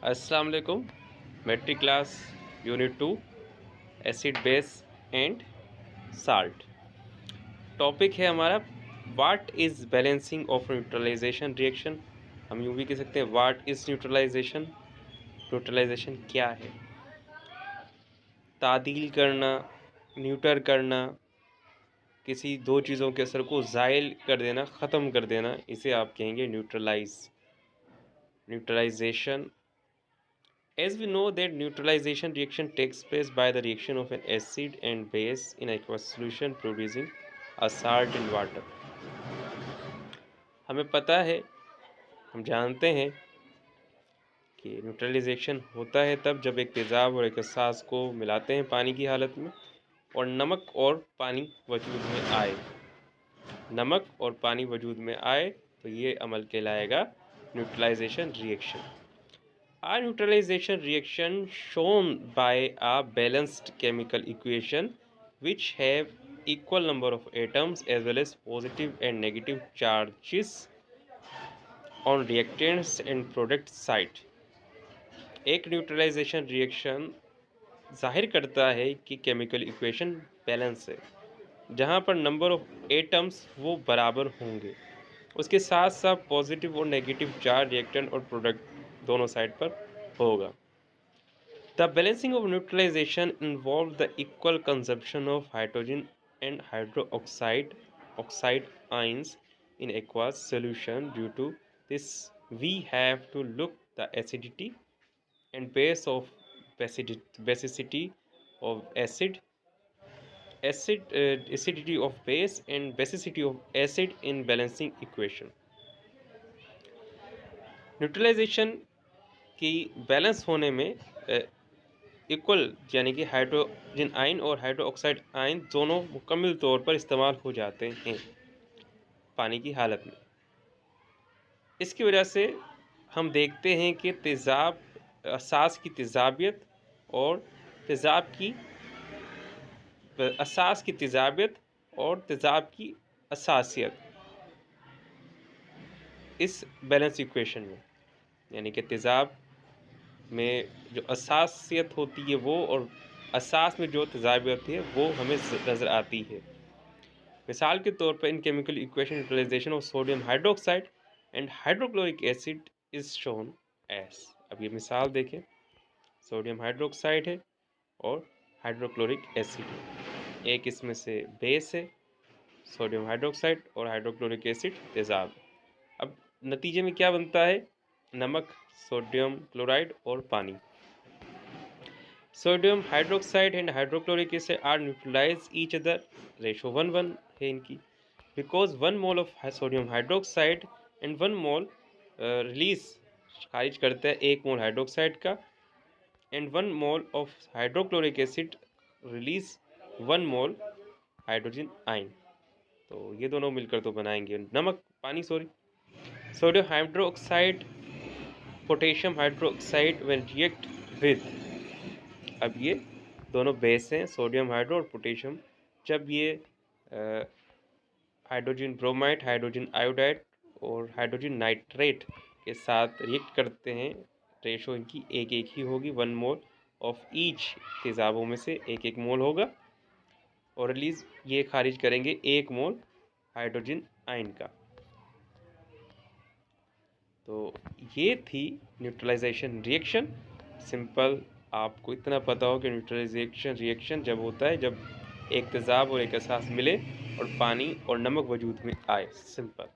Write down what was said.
अस्सलाम वालेकुम। Matric class unit 2 acid base and salt. Topic है हमारा what is balancing of neutralisation reaction. हम यूँ भी कह सकते हैं व्हाट इज़ न्यूट्रलाइजेशन। न्यूट्रलाइजेशन क्या है? तादील करना, न्यूटर करना, किसी दो चीज़ों के असर को ज़ाइल कर देना, ख़त्म कर देना, इसे आप कहेंगे neutralisation. As we know that neutralization reaction takes place by the reaction of an acid and base in aqueous solution producing a salt in water. हमें पता है, हम जानते हैं कि न्यूट्रलाइजेशन होता है तब जब एक तेज़ाब और एक असास को मिलाते हैं पानी की हालत में और नमक और पानी वजूद में आए। नमक और पानी वजूद में आए तो ये अमल कहलाएगा neutralisation reaction. A neutralization reaction shown by a balanced chemical equation which have equal number of atoms as well as positive and negative charges on reactants and product side. एक न्यूट्रलाइजेशन रिएक्शन जाहिर करता है कि chemical equation balance है, जहाँ पर number of atoms वो बराबर होंगे, उसके साथ साथ पॉजिटिव और नेगेटिव चार्ज रिएक्टेंट और प्रोडक्ट दोनों साइड पर होगा। The balancing of neutralization involves the equal consumption of hydrogen and oxide ions in aqueous solution. Due to this, we have to look the acidity and basicity of acidity of base and basicity of acid in balancing equation. Neutralisation की balance होने में equal यानी कि hydrogen ion और hydro oxide ion दोनों मुकम्मल तौर पर इस्तेमाल हो जाते हैं पानी की हालत में। इसकी वजह से हम देखते हैं कि तेज़ाब असास की तेज़ाबियत और तेज़ाब की असास की तेज़ाबियत और तेज़ाब की असासियत इस बैलेंस इक्वेशन में, यानी कि तेज़ाब में जो असासियत होती है वो और असास में जो तेज़ाबियत होती है वो हमें नज़र आती है। मिसाल के तौर पर in chemical equation utilisation of sodium hydroxide and hydrochloric acid is shown as. अब ये मिसाल देखें, सोडियम हाइड्रोक्साइड है और हाइड्रोक्लोरिक एसिड है। एक इसमें से बेस है सोडियम हाइड्रोक्साइड और हाइड्रोक्लोरिक एसिड तेज़ाब। अब नतीजे में क्या बनता है? नमक, सोडियम क्लोराइड और पानी। Sodium hydroxide and hydrochloric acid are neutralise each other, ratio 1:1 है इनकी, because 1 mole of sodium hydroxide and 1 mole release खारिज करता है 1 मोल हाइड्रोक्साइड का and 1 mole of hydrochloric acid release 1 mole hydrogen ion. तो ये दोनों मिलकर तो बनाएंगे नमक, पानी sorry. Sodium hydroxide potassium hydroxide when react with, अब ये दोनों बेस हैं सोडियम हाइड्रो और पोटेशियम, जब ये हाइड्रोजन ब्रोमाइड, हाइड्रोजन आयोडाइड और हाइड्रोजन नाइट्रेट के साथ रिएक्ट करते हैं, रेशो इनकी एक एक ही होगी, 1 मोल ऑफ ईच तेज़ाबों में से एक एक मोल होगा और रिलीज ये खारिज करेंगे 1 मोल हाइड्रोजन आयन का। तो ये थी न्यूट्रलाइजेशन रिएक्शन। सिंपल, आपको इतना पता हो कि न्यूट्रलाइजेशन रिएक्शन जब होता है जब एक तेज़ाब और एक असास मिले और पानी और नमक वजूद में आए। सिंपल।